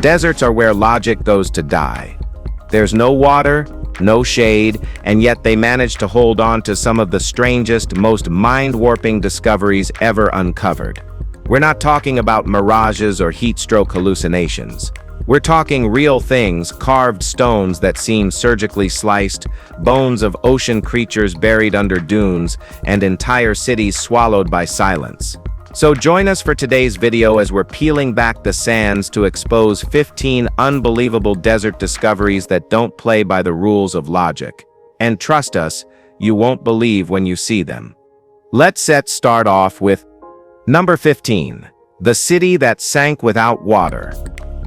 Deserts are where logic goes to die. There's no water, no shade, and yet they managed to hold on to some of the strangest, most mind-warping discoveries ever uncovered. We're not talking about mirages or heat-stroke hallucinations. We're talking real things, carved stones that seem surgically sliced, bones of ocean creatures buried under dunes, and entire cities swallowed by silence. So join us for today's video as we're peeling back the sands to expose 15 unbelievable desert discoveries that don't play by the rules of logic. And trust us, you won't believe when you see them. Let's start off with number 15, the city that sank without water.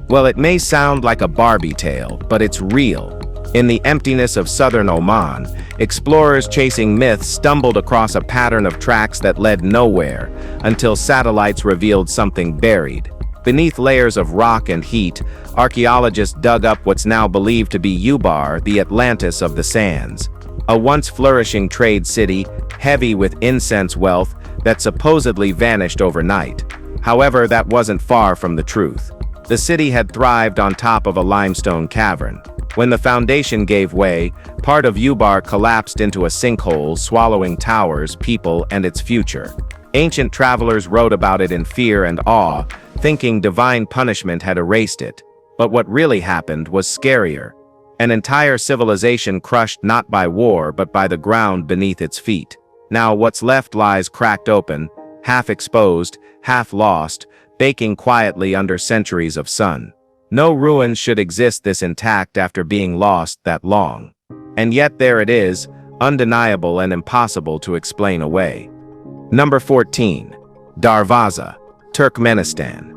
Well, it may sound like a Barbie tale, but it's real. In the emptiness of southern Oman, explorers chasing myths stumbled across a pattern of tracks that led nowhere until satellites revealed something buried. Beneath layers of rock and heat, archaeologists dug up what's now believed to be Ubar, the Atlantis of the sands. A once flourishing trade city, heavy with incense wealth, that supposedly vanished overnight. However, that wasn't far from the truth. The city had thrived on top of a limestone cavern. When the foundation gave way, part of Ubar collapsed into a sinkhole, swallowing towers, people, and its future. Ancient travelers wrote about it in fear and awe, thinking divine punishment had erased it. But what really happened was scarier. An entire civilization crushed not by war but by the ground beneath its feet. Now what's left lies cracked open, half exposed, half lost, baking quietly under centuries of sun. No ruins should exist this intact after being lost that long. And yet there it is, undeniable and impossible to explain away. Number 14. Darvaza, Turkmenistan.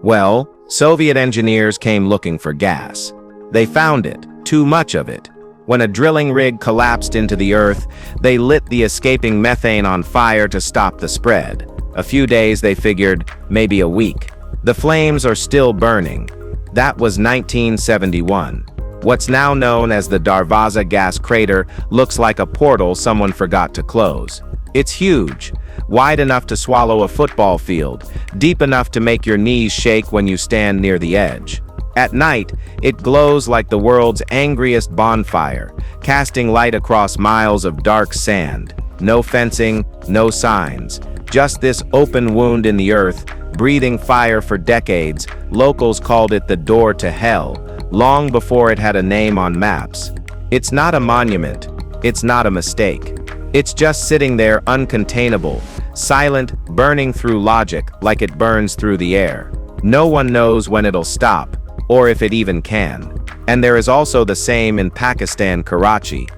Well, Soviet engineers came looking for gas. They found it, too much of it. When a drilling rig collapsed into the earth, they lit the escaping methane on fire to stop the spread. A few days, they figured, maybe a week. The flames are still burning. That was 1971. What's now known as the Darvaza gas crater looks like a portal someone forgot to close. It's huge, wide enough to swallow a football field, deep enough to make your knees shake when you stand near the edge. At night, it glows like the world's angriest bonfire, casting light across miles of dark sand. No fencing, no signs. Just this open wound in the earth, breathing fire for decades. Locals called it the door to hell, long before it had a name on maps. It's not a monument. It's not a mistake. It's just sitting there uncontainable, silent, burning through logic like it burns through the air. No one knows when it'll stop, or if it even can. And there is also the same in Pakistan, Karachi.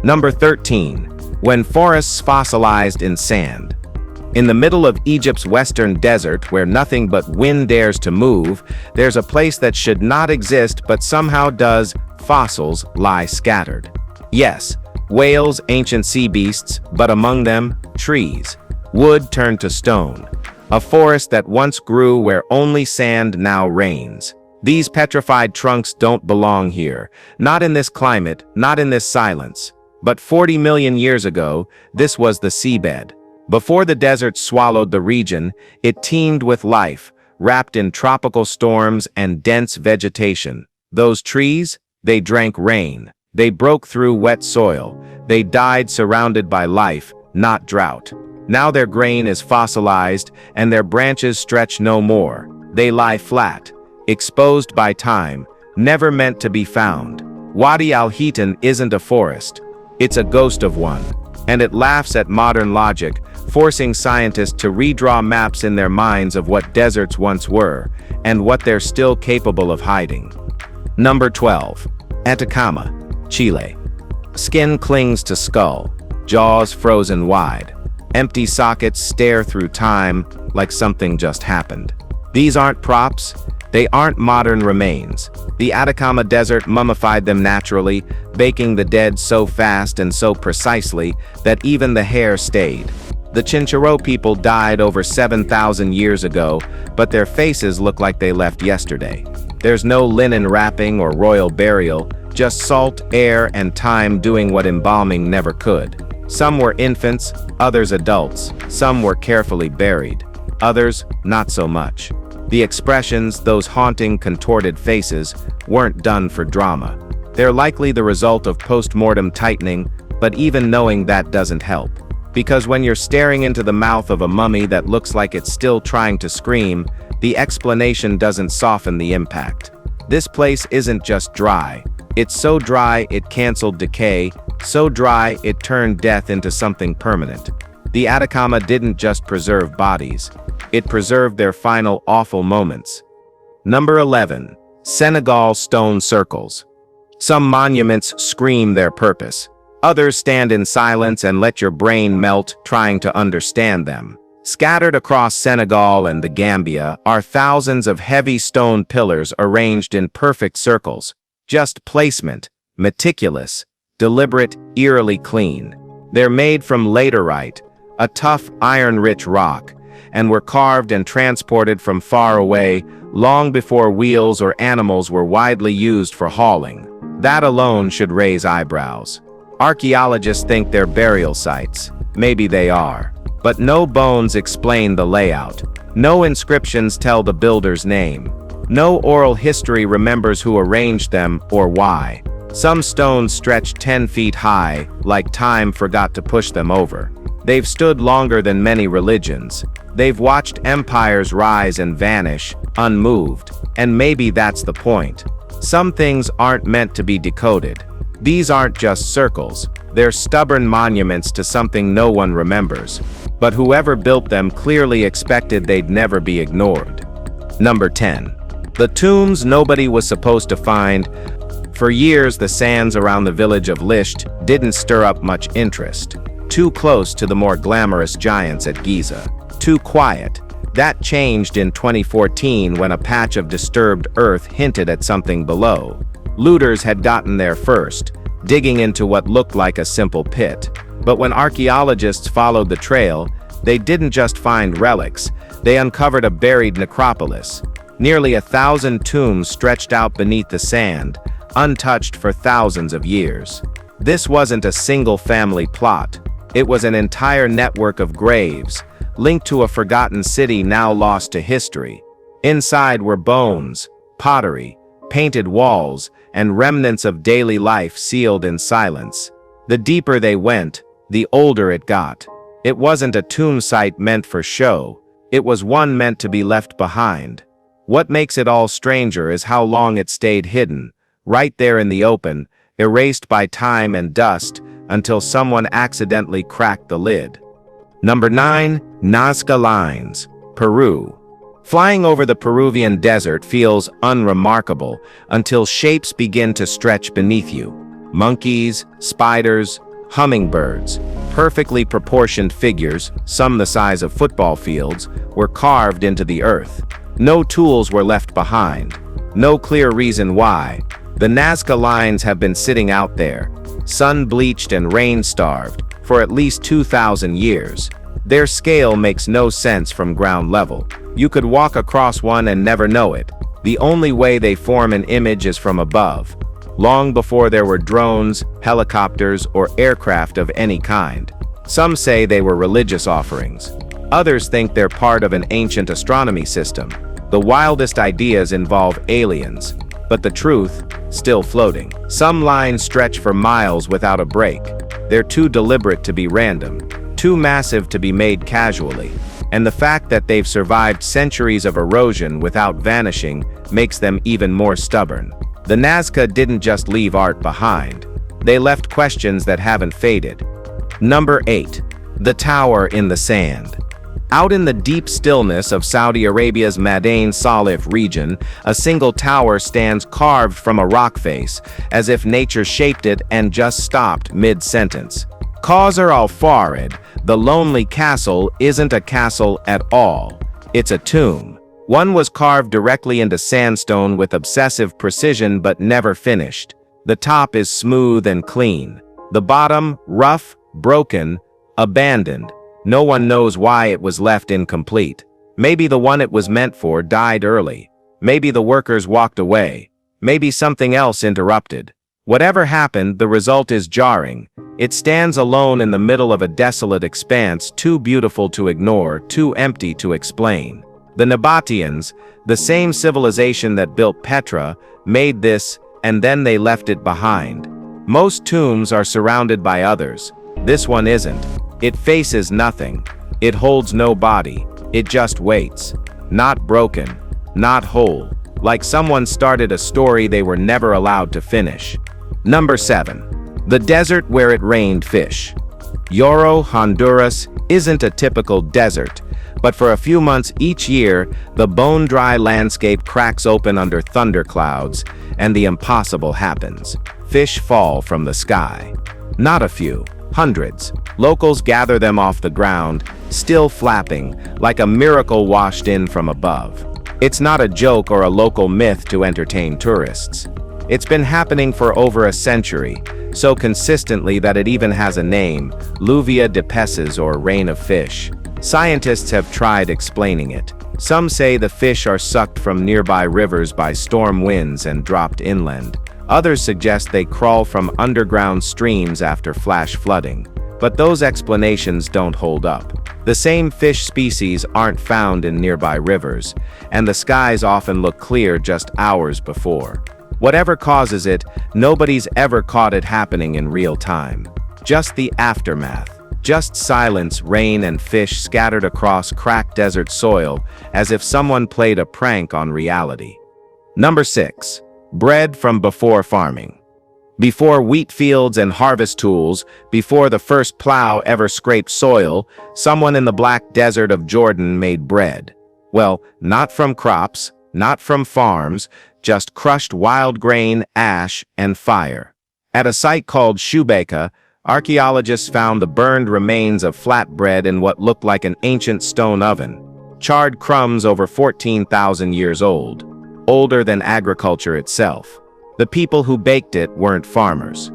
Number 13. When forests fossilized in sand. In the middle of Egypt's western desert, where nothing but wind dares to move, there's a place that should not exist but somehow does. Fossils lie scattered. Yes, whales, ancient sea beasts, but among them, trees. Wood turned to stone. A forest that once grew where only sand now reigns. These petrified trunks don't belong here. Not in this climate, not in this silence. But 40 million years ago, this was the seabed. Before the desert swallowed the region, it teemed with life, wrapped in tropical storms and dense vegetation. Those trees, they drank rain. They broke through wet soil. They died surrounded by life, not drought. Now their grain is fossilized, and their branches stretch no more. They lie flat, exposed by time, never meant to be found. Wadi al-Hitan isn't a forest. It's a ghost of one. And it laughs at modern logic, forcing scientists to redraw maps in their minds of what deserts once were, and what they're still capable of hiding. Number 12. Atacama, Chile. Skin clings to skull, jaws frozen wide. Empty sockets stare through time like something just happened. These aren't props. They aren't modern remains. The Atacama Desert mummified them naturally, baking the dead so fast and so precisely that even the hair stayed. The Chinchorro people died over 7,000 years ago, but their faces look like they left yesterday. There's no linen wrapping or royal burial, just salt, air, and time doing what embalming never could. Some were infants, others adults. Some were carefully buried, others not so much. The expressions, those haunting, contorted faces, weren't done for drama. They're likely the result of post-mortem tightening, but even knowing that doesn't help. Because when you're staring into the mouth of a mummy that looks like it's still trying to scream, the explanation doesn't soften the impact. This place isn't just dry. It's so dry it canceled decay, so dry it turned death into something permanent. The Atacama didn't just preserve bodies, it preserved their final awful moments. Number 11. Senegal Stone Circles. Some monuments scream their purpose. Others stand in silence and let your brain melt trying to understand them. Scattered across Senegal and the Gambia are thousands of heavy stone pillars arranged in perfect circles. Just placement, meticulous, deliberate, eerily clean. They're made from laterite, a tough, iron-rich rock, and were carved and transported from far away, long before wheels or animals were widely used for hauling. That alone should raise eyebrows. Archaeologists think they're burial sites. Maybe they are. But no bones explain the layout. No inscriptions tell the builder's name. No oral history remembers who arranged them or why. Some stones stretch 10 feet high, like time forgot to push them over. They've stood longer than many religions. They've watched empires rise and vanish, unmoved. And maybe that's the point. Some things aren't meant to be decoded. These aren't just circles. They're stubborn monuments to something no one remembers. But whoever built them clearly expected they'd never be ignored. Number 10. The tombs nobody was supposed to find. For years, the sands around the village of Lisht didn't stir up much interest. Too close to the more glamorous giants at Giza. Too quiet. That changed in 2014 when a patch of disturbed earth hinted at something below. Looters had gotten there first, digging into what looked like a simple pit. But when archaeologists followed the trail, they didn't just find relics, they uncovered a buried necropolis. Nearly 1,000 tombs stretched out beneath the sand, untouched for thousands of years. This wasn't a single family plot. It was an entire network of graves, linked to a forgotten city now lost to history. Inside were bones, pottery, painted walls, and remnants of daily life sealed in silence. The deeper they went, the older it got. It wasn't a tomb site meant for show. It was one meant to be left behind. What makes it all stranger is how long it stayed hidden, right there in the open, erased by time and dust, until someone accidentally cracked the lid. Number 9. Nazca Lines, Peru. Flying over the Peruvian desert feels unremarkable until shapes begin to stretch beneath you. Monkeys, spiders, hummingbirds, perfectly proportioned figures, some the size of football fields, were carved into the earth. No tools were left behind. No clear reason why. The Nazca lines have been sitting out there, sun-bleached and rain-starved, for at least 2,000 years. Their scale makes no sense from ground level. You could walk across one and never know it. The only way they form an image is from above, long before there were drones, helicopters, or aircraft of any kind. Some say they were religious offerings. Others think they're part of an ancient astronomy system. The wildest ideas involve aliens, but the truth, still floating. Some lines stretch for miles without a break. They're too deliberate to be random, too massive to be made casually. And the fact that they've survived centuries of erosion without vanishing makes them even more stubborn. The Nazca didn't just leave art behind. They left questions that haven't faded. Number 8. The Tower in the Sand. Out in the deep stillness of Saudi Arabia's Madain Salif region, a single tower stands carved from a rock face, as if nature shaped it and just stopped mid-sentence. Qasr al-Farid, the lonely castle, isn't a castle at all. It's a tomb. One was carved directly into sandstone with obsessive precision but never finished. The top is smooth and clean. The bottom, rough, broken, abandoned. No one knows why it was left incomplete. Maybe the one it was meant for died early. Maybe the workers walked away. Maybe something else interrupted. Whatever happened, the result is jarring. It stands alone in the middle of a desolate expanse, too beautiful to ignore, too empty to explain. The Nabateans, the same civilization that built Petra, made this, and then they left it behind. Most tombs are surrounded by others. This one isn't. It faces nothing. It holds no body. It just waits. Not broken. Not whole. Like someone started a story they were never allowed to finish. Number 7. The desert where it rained fish. Lloro, Honduras, isn't a typical desert, but for a few months each year, the bone-dry landscape cracks open under thunderclouds, and the impossible happens. Fish fall from the sky. Not a few, hundreds. Locals gather them off the ground, still flapping, like a miracle washed in from above. It's not a joke or a local myth to entertain tourists. It's been happening for over a century, so consistently that it even has a name, Lluvia de Peces, or rain of fish. Scientists have tried explaining it. Some say the fish are sucked from nearby rivers by storm winds and dropped inland. Others suggest they crawl from underground streams after flash flooding. But those explanations don't hold up. The same fish species aren't found in nearby rivers, and the skies often look clear just hours before. Whatever causes it, nobody's ever caught it happening in real time. Just the aftermath. Just silence, rain, and fish scattered across cracked desert soil, as if someone played a prank on reality. Number 6. Bread from before farming. Before wheat fields and harvest tools, before the first plow ever scraped soil, someone in the black desert of Jordan made bread. Well, not from crops, not from farms, just crushed wild grain, ash, and fire. At a site called Shubeika, archaeologists found the burned remains of flatbread in what looked like an ancient stone oven. Charred crumbs over 14,000 years old, older than agriculture itself. The people who baked it weren't farmers.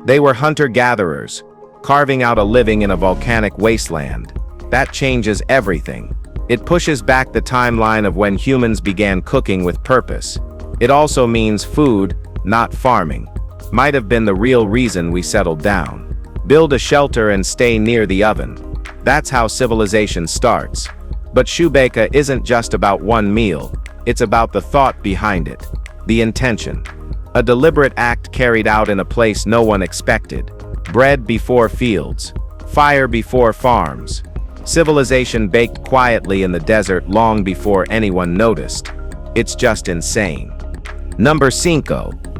They were hunter-gatherers, carving out a living in a volcanic wasteland. That changes everything. It pushes back the timeline of when humans began cooking with purpose. It also means food, not farming. Might have been the real reason we settled down. Build a shelter and stay near the oven. That's how civilization starts. But Shubeika isn't just about one meal. It's about the thought behind it, the intention. A deliberate act carried out in a place no one expected. Bread before fields, fire before farms. Civilization baked quietly in the desert long before anyone noticed. It's just insane. Number 5.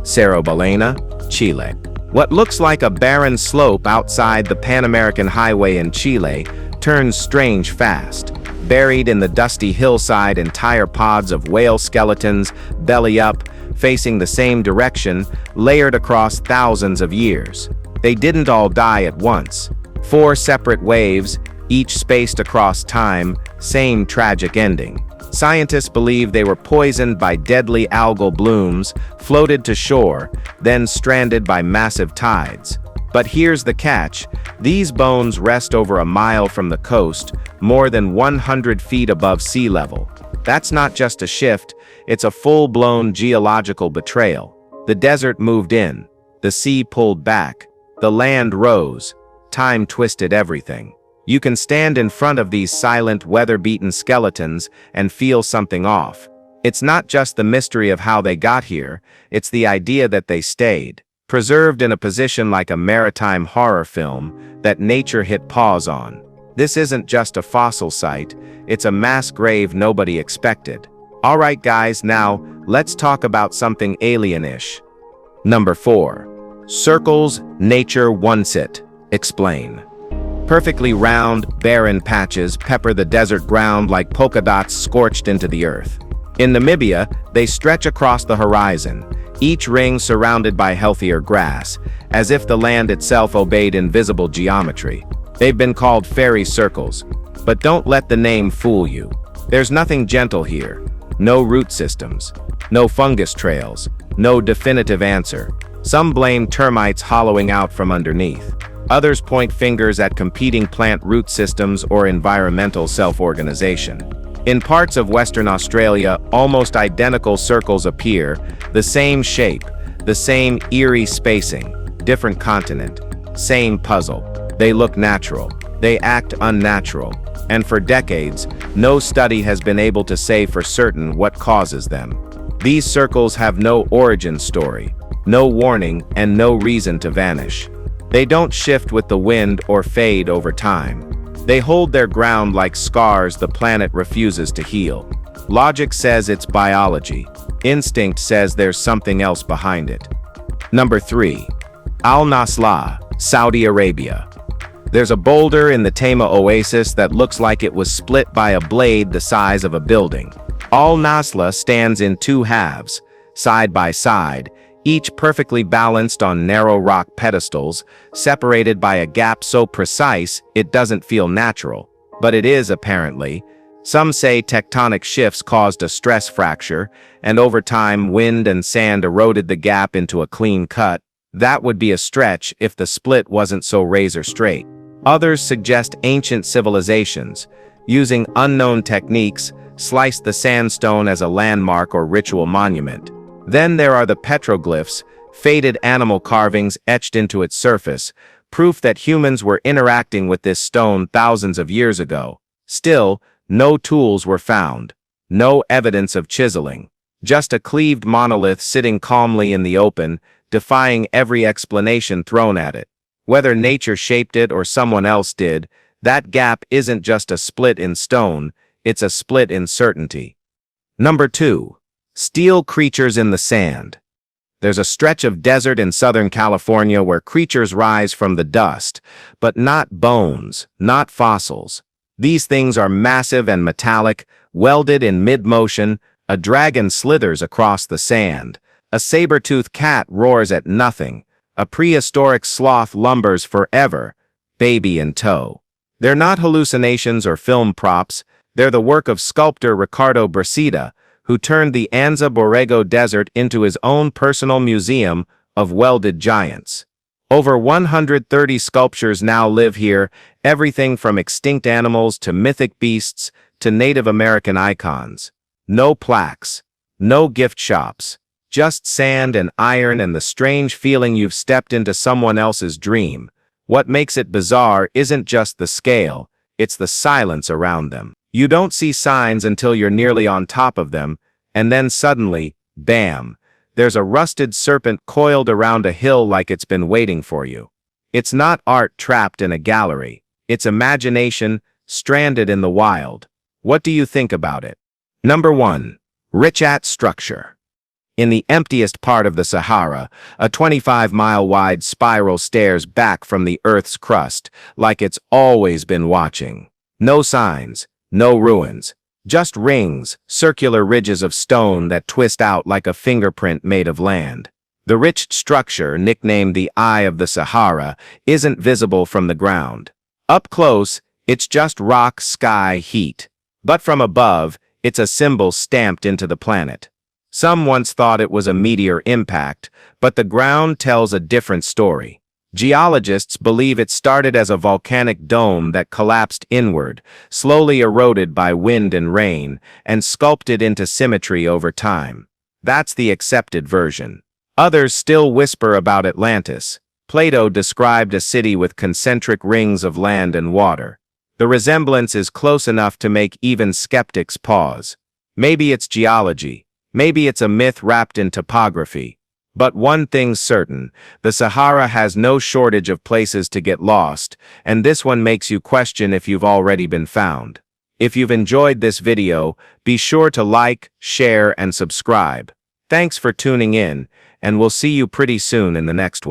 Cerro Balena, Chile. What looks like a barren slope outside the Pan-American Highway in Chile turns strange fast. Buried in the dusty hillside, entire pods of whale skeletons, belly up, facing the same direction, layered across thousands of years. They didn't all die at once. 4 separate waves, each spaced across time, same tragic ending. Scientists believe they were poisoned by deadly algal blooms, floated to shore, then stranded by massive tides. But here's the catch. These bones rest over a mile from the coast, more than 100 feet above sea level. That's not just a shift, it's a full-blown geological betrayal. The desert moved in, the sea pulled back, the land rose, time twisted everything. You can stand in front of these silent, weather-beaten skeletons and feel something off. It's not just the mystery of how they got here, it's the idea that they stayed, preserved in a position like a maritime horror film that nature hit pause on. This isn't just a fossil site, it's a mass grave nobody expected. Alright guys, now, let's talk about something alien-ish. Number 4. Circles nature wants it. Explain. Perfectly round, barren patches pepper the desert ground like polka dots scorched into the earth. In Namibia, they stretch across the horizon, each ring surrounded by healthier grass, as if the land itself obeyed invisible geometry. They've been called fairy circles, but don't let the name fool you. There's nothing gentle here. No root systems, no fungus trails, no definitive answer. Some blame termites hollowing out from underneath. Others point fingers at competing plant root systems or environmental self-organization. In parts of Western Australia, almost identical circles appear, the same shape, the same eerie spacing, different continent, same puzzle. They look natural, they act unnatural, and for decades, no study has been able to say for certain what causes them. These circles have no origin story, no warning, and no reason to vanish. They don't shift with the wind or fade over time. They hold their ground like scars the planet refuses to heal. Logic says it's biology. Instinct says there's something else behind it. Number 3. Al-Nasla, Saudi Arabia. There's a boulder in the Tema Oasis that looks like it was split by a blade the size of a building. Al-Nasla stands in two halves, side by side, each perfectly balanced on narrow rock pedestals, separated by a gap so precise it doesn't feel natural. But it is, apparently. Some say tectonic shifts caused a stress fracture, and over time wind and sand eroded the gap into a clean cut. That would be a stretch if the split wasn't so razor straight. Others suggest ancient civilizations, using unknown techniques, sliced the sandstone as a landmark or ritual monument. Then there are the petroglyphs, faded animal carvings etched into its surface, proof that humans were interacting with this stone thousands of years ago. Still, no tools were found, no evidence of chiseling, just a cleaved monolith sitting calmly in the open, defying every explanation thrown at it. Whether nature shaped it or someone else did, that gap isn't just a split in stone, it's a split in certainty. Number 2. Steel creatures in the sand. There's a stretch of desert in Southern California where creatures rise from the dust, but not bones, not fossils. These things are massive and metallic, welded in mid-motion. A dragon slithers across the sand. A saber-toothed cat roars at nothing. A prehistoric sloth lumbers forever, baby in tow. They're not hallucinations or film props. They're the work of sculptor Ricardo Bracida, who turned the Anza Borrego Desert into his own personal museum of welded giants. Over 130 sculptures now live here, everything from extinct animals to mythic beasts to Native American icons. No plaques, no gift shops, just sand and iron and the strange feeling you've stepped into someone else's dream. What makes it bizarre isn't just the scale, it's the silence around them. You don't see signs until you're nearly on top of them, and then suddenly, bam, there's a rusted serpent coiled around a hill like it's been waiting for you. It's not art trapped in a gallery. It's imagination stranded in the wild. What do you think about it? Number 1. Richat structure. In the emptiest part of the Sahara, a 25-mile-wide spiral stares back from the Earth's crust, like it's always been watching. No signs, no ruins, just rings, circular ridges of stone that twist out like a fingerprint made of land. The rich structure, nicknamed the Eye of the Sahara, isn't visible from the ground. Up close, it's just rock, sky, heat. But from above, it's a symbol stamped into the planet. Some once thought it was a meteor impact, but the ground tells a different story. Geologists believe it started as a volcanic dome that collapsed inward, slowly eroded by wind and rain, and sculpted into symmetry over time. That's the accepted version. Others still whisper about Atlantis. Plato described a city with concentric rings of land and water. The resemblance is close enough to make even skeptics pause. Maybe it's geology. Maybe it's a myth wrapped in topography. But one thing's certain, the Sahara has no shortage of places to get lost, and this one makes you question if you've already been found. If you've enjoyed this video, be sure to like, share, and subscribe. Thanks for tuning in, and we'll see you pretty soon in the next one.